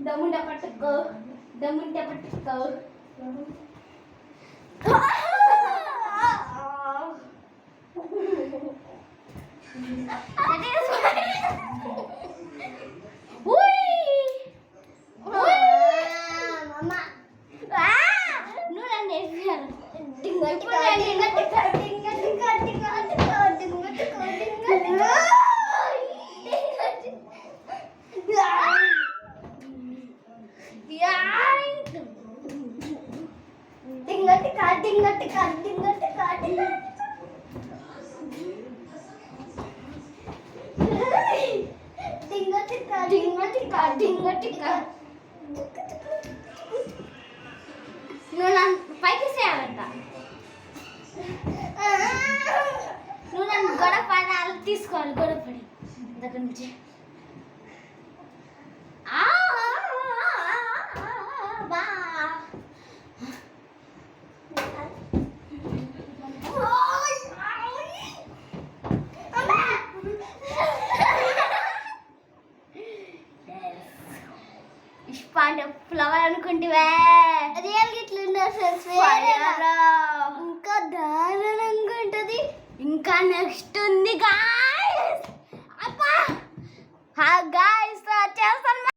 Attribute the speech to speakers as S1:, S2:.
S1: దమ్ముంట పట్టుకో దమ్ముంట పట్టుకో నువ్వు నన్ను పైకి చేయాలంట నువ్వు నన్ను గొడవ పడాలి తీసుకోవాలి గొడవ పడి దగ్గర నుంచి ఫ్లవర్ అనుకుంటివే రియల్ గిట్లుండే ఫ్రెండ్స్ ఇంకా దారుణంగా ఉంటుంది ఇంకా నెక్స్ట్ ఉంది గాయ్స్ అబ్బా గాయ్స్ చేస్తాను